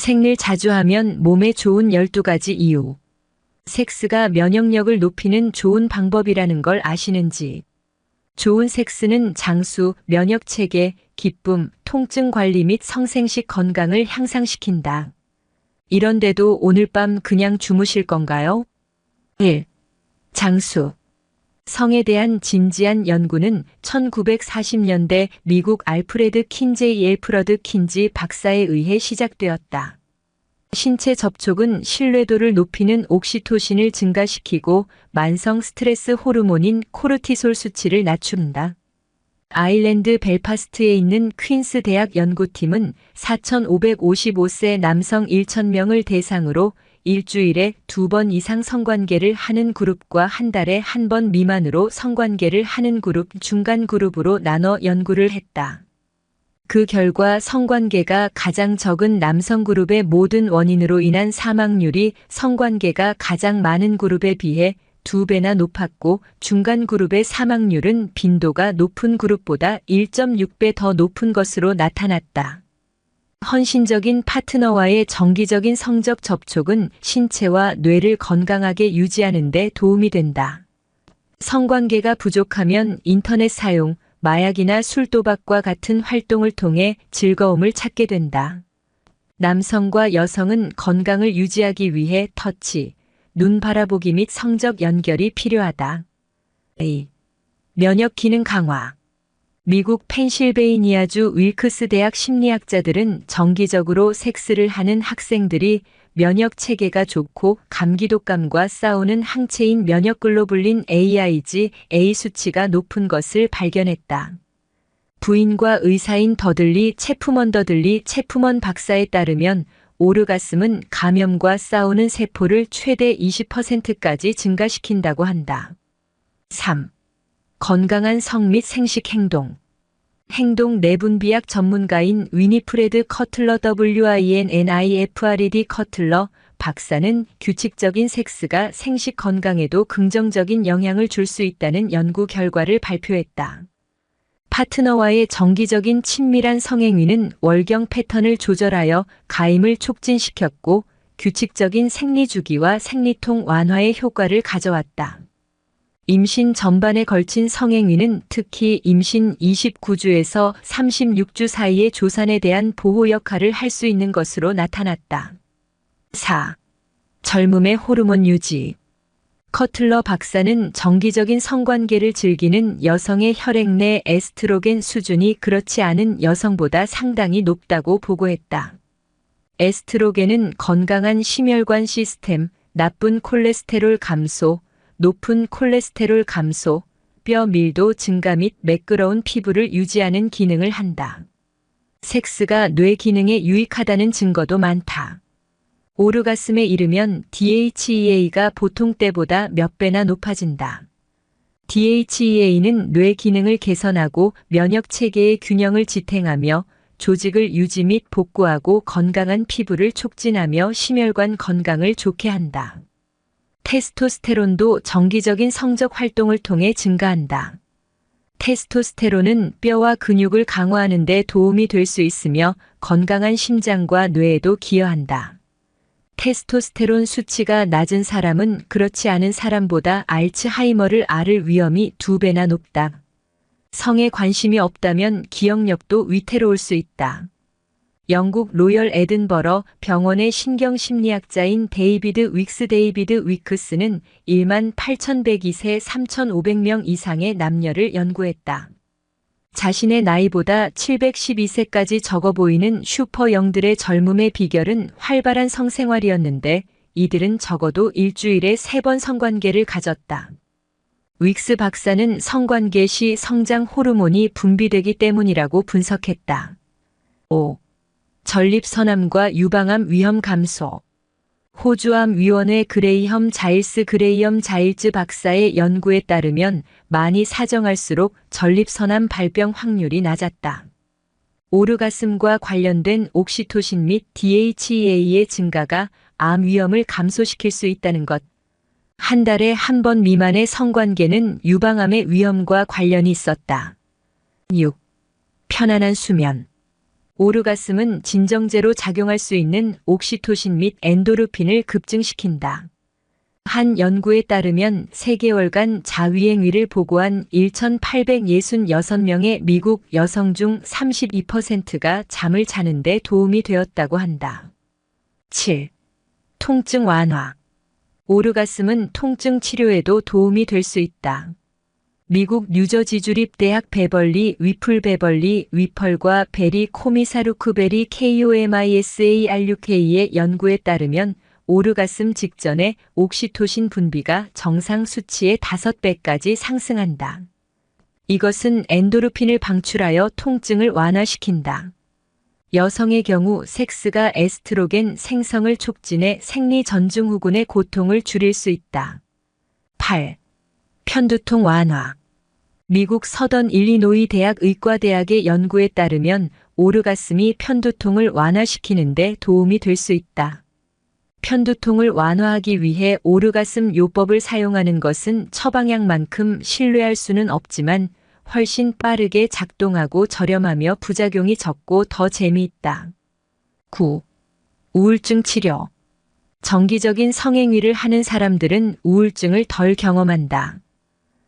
생리를 자주 하면 몸에 좋은 12가지 이유. 섹스가 면역력을 높이는 좋은 방법이라는 걸 아시는지? 좋은 섹스는 장수, 면역체계, 기쁨, 통증 관리 및 성생식 건강을 향상시킨다. 이런데도 오늘 밤 그냥 주무실 건가요? 1. 장수. 성에 대한 진지한 연구는 1940년대 미국 알프레드 킨제이 엘프러드 킨지 박사에 의해 시작되었다. 신체 접촉은 신뢰도를 높이는 옥시토신을 증가시키고 만성 스트레스 호르몬인 코르티솔 수치를 낮춘다. 아일랜드 벨파스트에 있는 퀸스 대학 연구팀은 4,555세 남성 1,000명을 대상으로 일주일에 2번 이상 성관계를 하는 그룹과 한 달에 1번 미만으로 성관계를 하는 그룹, 중간 그룹으로 나눠 연구를 했다. 그 결과 성관계가 가장 적은 남성 그룹의 모든 원인으로 인한 사망률이 성관계가 가장 많은 그룹에 비해 2배나 높았고, 중간 그룹의 사망률은 빈도가 높은 그룹보다 1.6배 더 높은 것으로 나타났다. 헌신적인 파트너와의 정기적인 성적 접촉은 신체와 뇌를 건강하게 유지하는 데 도움이 된다. 성관계가 부족하면 인터넷 사용, 마약이나 술 도박과 같은 활동을 통해 즐거움을 찾게 된다. 남성과 여성은 건강을 유지하기 위해 터치, 눈 바라보기 및 성적 연결이 필요하다. 2. 면역 기능 강화. 미국 펜실베이니아주 윌크스 대학 심리학자들은 정기적으로 섹스를 하는 학생들이 면역 체계가 좋고 감기 독감과 싸우는 항체인 면역글로불린 AIG-A 수치가 높은 것을 발견했다. 부인과 의사인 체프먼 박사에 따르면 오르가슴은 감염과 싸우는 세포를 최대 20%까지 증가시킨다고 한다. 3. 건강한 성 및 생식 행동. 행동 내분비학 전문가인 위니프레드 커틀러 WINNIFRED 커틀러 박사는 규칙적인 섹스가 생식 건강에도 긍정적인 영향을 줄 수 있다는 연구 결과를 발표했다. 파트너와의 정기적인 친밀한 성행위는 월경 패턴을 조절하여 가임을 촉진시켰고, 규칙적인 생리 주기와 생리통 완화의 효과를 가져왔다. 임신 전반에 걸친 성행위는 특히 임신 29주에서 36주 사이의 조산에 대한 보호 역할을 할 수 있는 것으로 나타났다. 4. 젊음의 호르몬 유지. 커틀러 박사는 정기적인 성관계를 즐기는 여성의 혈액 내 에스트로겐 수준이 그렇지 않은 여성보다 상당히 높다고 보고했다. 에스트로겐은 건강한 심혈관 시스템, 나쁜 콜레스테롤 감소, 높은 콜레스테롤 감소, 뼈 밀도 증가 및 매끄러운 피부를 유지하는 기능을 한다. 섹스가 뇌 기능에 유익하다는 증거도 많다. 오르가슴에 이르면 DHEA가 보통 때보다 몇 배나 높아진다. DHEA는 뇌 기능을 개선하고 면역 체계의 균형을 지탱하며 조직을 유지 및 복구하고 건강한 피부를 촉진하며 심혈관 건강을 좋게 한다. 테스토스테론도 정기적인 성적 활동을 통해 증가한다. 테스토스테론은 뼈와 근육을 강화하는 데 도움이 될 수 있으며 건강한 심장과 뇌에도 기여한다. 테스토스테론 수치가 낮은 사람은 그렇지 않은 사람보다 알츠하이머를 앓을 위험이 2배나 높다. 성에 관심이 없다면 기억력도 위태로울 수 있다. 영국 로열 에든버러 병원의 신경심리학자인 데이비드 위크스는 18,102세 3,500명 이상의 남녀를 연구했다. 자신의 나이보다 712세까지 적어 보이는 슈퍼영들의 젊음의 비결은 활발한 성생활이었는데, 이들은 적어도 일주일에 3번 성관계를 가졌다. 윅스 박사는 성관계 시 성장 호르몬이 분비되기 때문이라고 분석했다. 5. 전립선암과 유방암 위험 감소. 호주암위원회 그레이엄 자일즈 박사의 연구에 따르면 많이 사정할수록 전립선암 발병 확률이 낮았다. 오르가슴과 관련된 옥시토신 및 DHEA의 증가가 암 위험을 감소시킬 수 있다는 것. 한 달에 1번 미만의 성관계는 유방암의 위험과 관련이 있었다. 6. 편안한 수면. 오르가슴은 진정제로 작용할 수 있는 옥시토신 및 엔도르핀을 급증시킨다. 한 연구에 따르면 3개월간 자위행위를 보고한 1,866명의 미국 여성 중 32%가 잠을 자는 데 도움이 되었다고 한다. 7. 통증 완화. 오르가슴은 통증 치료에도 도움이 될 수 있다. 미국 뉴저지 주립대학 베벌리 위플 베벌리 위펄과 베리 코미사루크 베리 KOMISARUK의 연구에 따르면 오르가슴 직전에 옥시토신 분비가 정상 수치의 5배까지 상승한다. 이것은 엔도르핀을 방출하여 통증을 완화시킨다. 여성의 경우 섹스가 에스트로겐 생성을 촉진해 생리전증후군의 고통을 줄일 수 있다. 8. 편두통 완화. 미국 서던 일리노이 대학 의과대학의 연구에 따르면 오르가슴이 편두통을 완화시키는 데 도움이 될 수 있다. 편두통을 완화하기 위해 오르가슴 요법을 사용하는 것은 처방약만큼 신뢰할 수는 없지만 훨씬 빠르게 작동하고 저렴하며 부작용이 적고 더 재미있다. 9. 우울증 치료. 정기적인 성행위를 하는 사람들은 우울증을 덜 경험한다.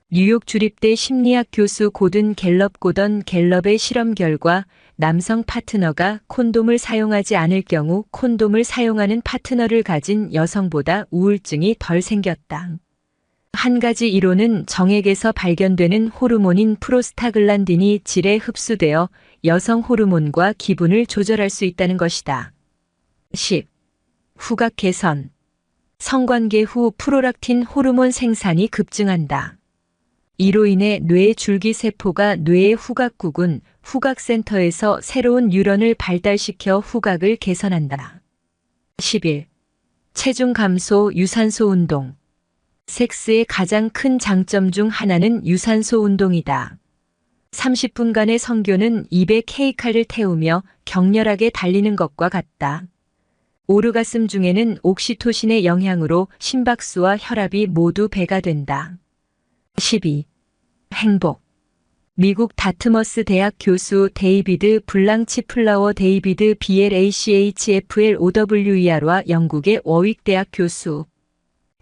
뉴욕 주립대 심리학 교수 고든 갤럽의 실험 결과 남성 파트너가 콘돔을 사용하지 않을 경우 콘돔을 사용하는 파트너를 가진 여성보다 우울증이 덜 생겼다. 한 가지 이론은 정액에서 발견되는 호르몬인 프로스타글란딘이 질에 흡수되어 여성 호르몬과 기분을 조절할 수 있다는 것이다. 10. 후각 개선. 성관계 후 프로락틴 호르몬 생산이 급증한다. 이로 인해 뇌의 줄기세포가 뇌의 후각구군, 후각센터에서 새로운 뉴런을 발달시켜 후각을 개선한다. 11. 체중 감소 유산소 운동. 섹스의 가장 큰 장점 중 하나는 유산소 운동이다. 30분간의 성교는 입에 케이칼을 태우며 격렬하게 달리는 것과 같다. 오르가슴 중에는 옥시토신의 영향으로 심박수와 혈압이 모두 배가 된다. 12. 행복. 미국 다트머스 대학 교수 데이비드 블랑치 플라워 데이비드 BLACHFLOWER와 영국의 워윅 대학 교수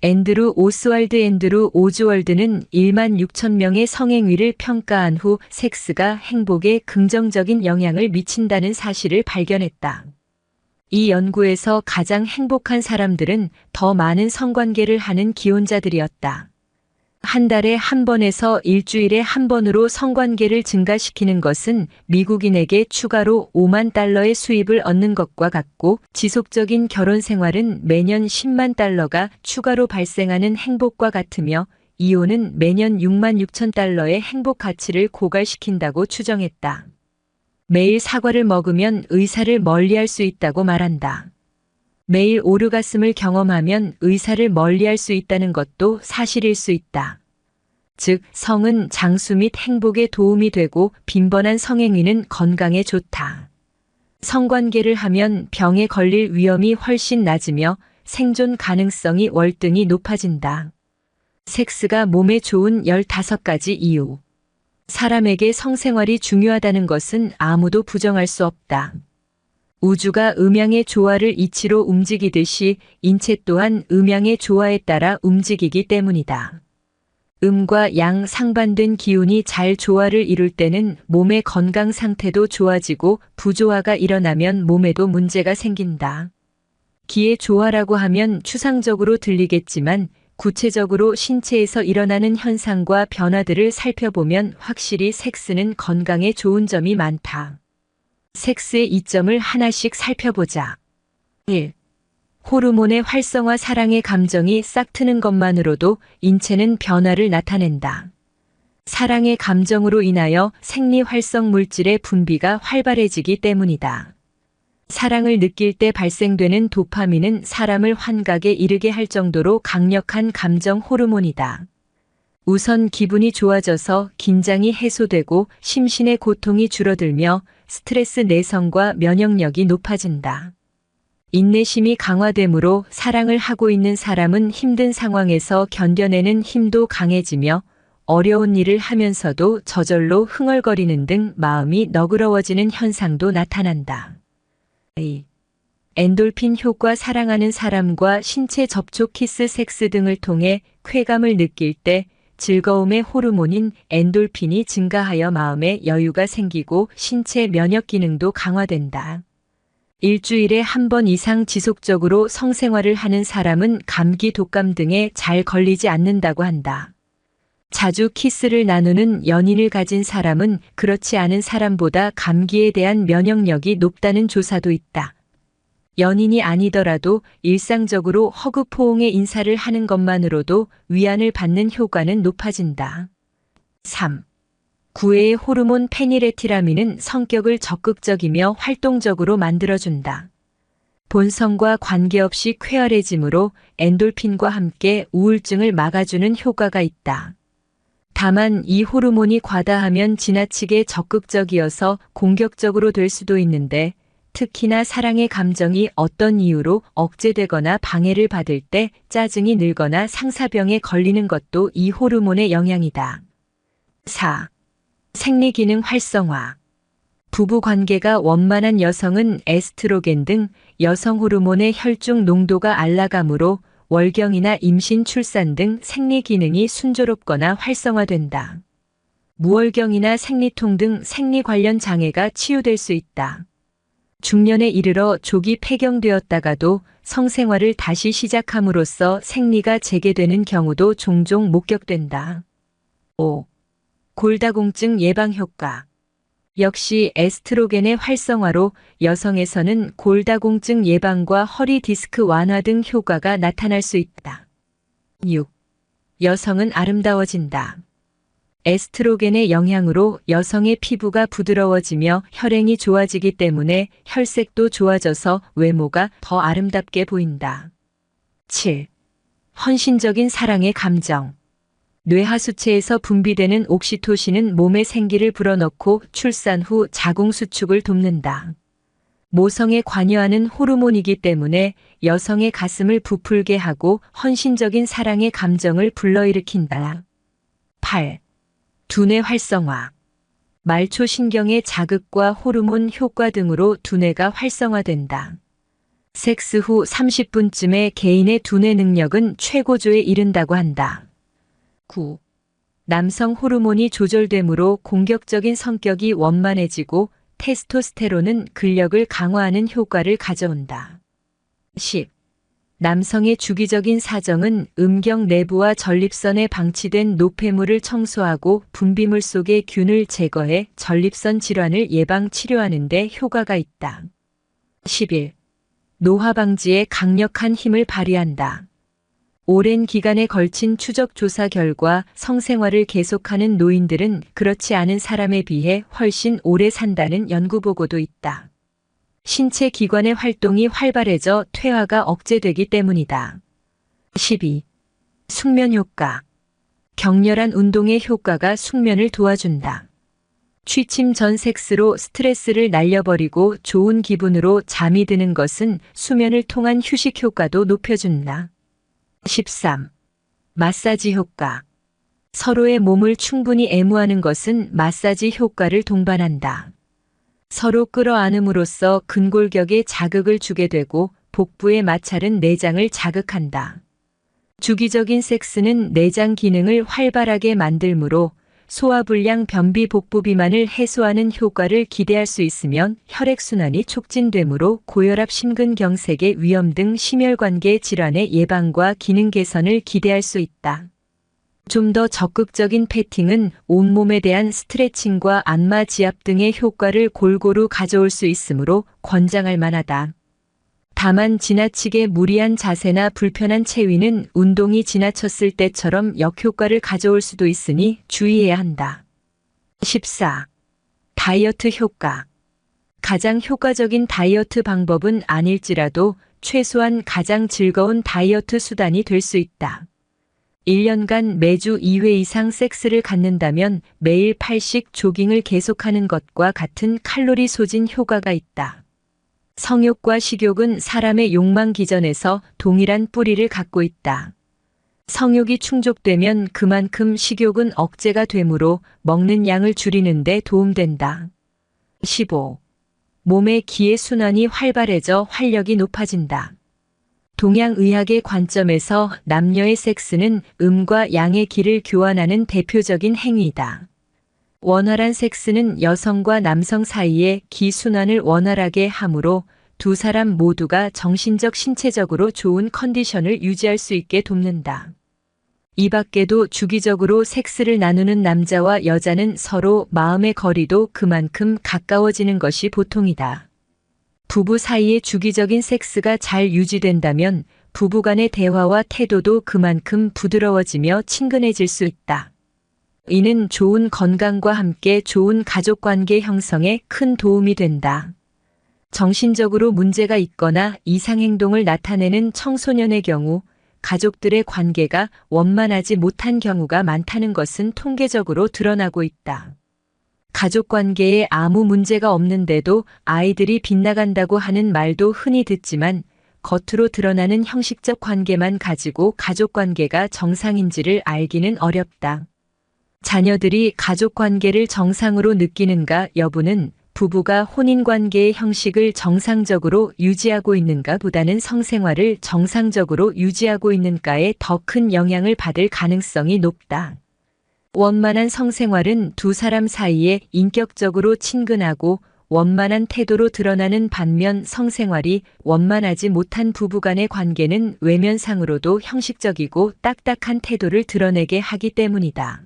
앤드루 오즈월드는 16,000명의 성행위를 평가한 후 섹스가 행복에 긍정적인 영향을 미친다는 사실을 발견했다. 이 연구에서 가장 행복한 사람들은 더 많은 성관계를 하는 기혼자들이었다. 한 달에 한 번에서 일주일에 한 번으로 성관계를 증가시키는 것은 미국인에게 추가로 $50,000의 수입을 얻는 것과 같고 지속적인 결혼 생활은 매년 $100,000가 추가로 발생하는 행복과 같으며 이혼은 매년 $66,000의 행복 가치를 고갈시킨다고 추정했다. 매일 사과를 먹으면 의사를 멀리할 수 있다고 말한다. 매일 오르가슴을 경험하면 의사를 멀리할 수 있다는 것도 사실일 수 있다. 즉, 성은 장수 및 행복에 도움이 되고 빈번한 성행위는 건강에 좋다. 성관계를 하면 병에 걸릴 위험이 훨씬 낮으며 생존 가능성이 월등히 높아진다. 섹스가 몸에 좋은 15가지 이유. 사람에게 성생활이 중요하다는 것은 아무도 부정할 수 없다. 우주가 음양의 조화를 이치로 움직이듯이 인체 또한 음양의 조화에 따라 움직이기 때문이다. 음과 양 상반된 기운이 잘 조화를 이룰 때는 몸의 건강 상태도 좋아지고 부조화가 일어나면 몸에도 문제가 생긴다. 기의 조화라고 하면 추상적으로 들리겠지만 구체적으로 신체에서 일어나는 현상과 변화들을 살펴보면 확실히 섹스는 건강에 좋은 점이 많다. 섹스의 이점을 하나씩 살펴보자. 1. 호르몬의 활성화 사랑의 감정이 싹 트는 것만으로도 인체는 변화를 나타낸다. 사랑의 감정으로 인하여 생리 활성 물질의 분비가 활발해지기 때문이다. 사랑을 느낄 때 발생되는 도파민은 사람을 환각에 이르게 할 정도로 강력한 감정 호르몬이다. 우선 기분이 좋아져서 긴장이 해소되고 심신의 고통이 줄어들며 스트레스 내성과 면역력이 높아진다. 인내심이 강화되므로 사랑을 하고 있는 사람은 힘든 상황에서 견뎌내는 힘도 강해지며 어려운 일을 하면서도 저절로 흥얼거리는 등 마음이 너그러워지는 현상도 나타난다. 엔돌핀 효과. 사랑하는 사람과 신체 접촉, 키스, 섹스 등을 통해 쾌감을 느낄 때 즐거움의 호르몬인 엔돌핀이 증가하여 마음에 여유가 생기고 신체 면역 기능도 강화된다. 일주일에 한 번 이상 지속적으로 성생활을 하는 사람은 감기, 독감 등에 잘 걸리지 않는다고 한다. 자주 키스를 나누는 연인을 가진 사람은 그렇지 않은 사람보다 감기에 대한 면역력이 높다는 조사도 있다. 연인이 아니더라도 일상적으로 허그포옹의 인사를 하는 것만으로도 위안을 받는 효과는 높아진다. 3. 구애의 호르몬 페니레티라민은 성격을 적극적이며 활동적으로 만들어준다. 본성과 관계없이 쾌활해지므로 엔돌핀과 함께 우울증을 막아주는 효과가 있다. 다만 이 호르몬이 과다하면 지나치게 적극적이어서 공격적으로 될 수도 있는데, 특히나 사랑의 감정이 어떤 이유로 억제되거나 방해를 받을 때 짜증이 늘거나 상사병에 걸리는 것도 이 호르몬의 영향이다. 4. 생리기능 활성화. 부부관계가 원만한 여성은 에스트로겐 등 여성 호르몬의 혈중 농도가 올라가므로 월경이나 임신, 출산 등 생리기능이 순조롭거나 활성화된다. 무월경이나 생리통 등 생리 관련 장애가 치유될 수 있다. 중년에 이르러 조기 폐경되었다가도 성생활을 다시 시작함으로써 생리가 재개되는 경우도 종종 목격된다. 5. 골다공증 예방 효과. 역시 에스트로겐의 활성화로 여성에서는 골다공증 예방과 허리 디스크 완화 등 효과가 나타날 수 있다. 6. 여성은 아름다워진다. 에스트로겐의 영향으로 여성의 피부가 부드러워지며 혈행이 좋아지기 때문에 혈색도 좋아져서 외모가 더 아름답게 보인다. 7. 헌신적인 사랑의 감정. 뇌하수체에서 분비되는 옥시토신은 몸의 생기를 불어넣고 출산 후 자궁 수축을 돕는다. 모성에 관여하는 호르몬이기 때문에 여성의 가슴을 부풀게 하고 헌신적인 사랑의 감정을 불러일으킨다. 8. 두뇌 활성화. 말초 신경의 자극과 호르몬 효과 등으로 두뇌가 활성화된다. 섹스 후 30분쯤에 개인의 두뇌 능력은 최고조에 이른다고 한다. 9. 남성 호르몬이 조절되므로 공격적인 성격이 원만해지고 테스토스테론은 근력을 강화하는 효과를 가져온다. 10. 남성의 주기적인 사정은 음경 내부와 전립선에 방치된 노폐물을 청소하고 분비물 속의 균을 제거해 전립선 질환을 예방 치료하는 데 효과가 있다. 11. 노화 방지에 강력한 힘을 발휘한다. 오랜 기간에 걸친 추적 조사 결과 성생활을 계속하는 노인들은 그렇지 않은 사람에 비해 훨씬 오래 산다는 연구 보고도 있다. 신체 기관의 활동이 활발해져 퇴화가 억제되기 때문이다. 12. 숙면 효과. 격렬한 운동의 효과가 숙면을 도와준다. 취침 전 섹스로 스트레스를 날려버리고 좋은 기분으로 잠이 드는 것은 수면을 통한 휴식 효과도 높여준다. 13. 마사지 효과. 서로의 몸을 충분히 애무하는 것은 마사지 효과를 동반한다. 서로 끌어안음으로써 근골격에 자극을 주게 되고 복부의 마찰은 내장을 자극한다. 주기적인 섹스는 내장 기능을 활발하게 만들므로 소화불량, 변비, 복부 비만을 해소하는 효과를 기대할 수 있으면 혈액순환이 촉진되므로 고혈압, 심근경색의 위험 등 심혈관계 질환의 예방과 기능 개선을 기대할 수 있다. 좀 더 적극적인 패팅은 온몸에 대한 스트레칭과 안마, 지압 등의 효과를 골고루 가져올 수 있으므로 권장할 만하다. 다만 지나치게 무리한 자세나 불편한 체위는 운동이 지나쳤을 때처럼 역효과를 가져올 수도 있으니 주의해야 한다. 14. 다이어트 효과. 가장 효과적인 다이어트 방법은 아닐지라도 최소한 가장 즐거운 다이어트 수단이 될 수 있다. 1년간 매주 2회 이상 섹스를 갖는다면 매일 8식 조깅을 계속하는 것과 같은 칼로리 소진 효과가 있다. 성욕과 식욕은 사람의 욕망 기전에서 동일한 뿌리를 갖고 있다. 성욕이 충족되면 그만큼 식욕은 억제가 되므로 먹는 양을 줄이는 데 도움된다. 15. 몸의 기의 순환이 활발해져 활력이 높아진다. 동양의학의 관점에서 남녀의 섹스는 음과 양의 기를 교환하는 대표적인 행위이다. 원활한 섹스는 여성과 남성 사이의 기 순환을 원활하게 하므로 두 사람 모두가 정신적 신체적으로 좋은 컨디션을 유지할 수 있게 돕는다. 이 밖에도 주기적으로 섹스를 나누는 남자와 여자는 서로 마음의 거리도 그만큼 가까워지는 것이 보통이다. 부부 사이의 주기적인 섹스가 잘 유지된다면 부부 간의 대화와 태도도 그만큼 부드러워지며 친근해질 수 있다. 이는 좋은 건강과 함께 좋은 가족관계 형성에 큰 도움이 된다. 정신적으로 문제가 있거나 이상행동을 나타내는 청소년의 경우 가족들의 관계가 원만하지 못한 경우가 많다는 것은 통계적으로 드러나고 있다. 가족관계에 아무 문제가 없는데도 아이들이 빗나간다고 하는 말도 흔히 듣지만 겉으로 드러나는 형식적 관계만 가지고 가족관계가 정상인지를 알기는 어렵다. 자녀들이 가족관계를 정상으로 느끼는가 여부는 부부가 혼인관계의 형식을 정상적으로 유지하고 있는가 보다는 성생활을 정상적으로 유지하고 있는가에 더 큰 영향을 받을 가능성이 높다. 원만한 성생활은 두 사람 사이에 인격적으로 친근하고 원만한 태도로 드러나는 반면 성생활이 원만하지 못한 부부 간의 관계는 외면상으로도 형식적이고 딱딱한 태도를 드러내게 하기 때문이다.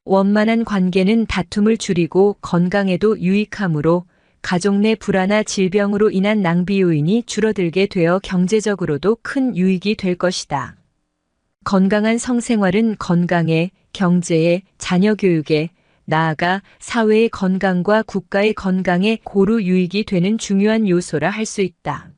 원만한 관계는 다툼을 줄이고 건강에도 유익하므로 가족 내 불화나 질병으로 인한 낭비 요인이 줄어들게 되어 경제적으로도 큰 유익이 될 것이다. 건강한 성생활은 건강에, 경제에, 자녀 교육에, 나아가 사회의 건강과 국가의 건강에 고루 유익이 되는 중요한 요소라 할 수 있다.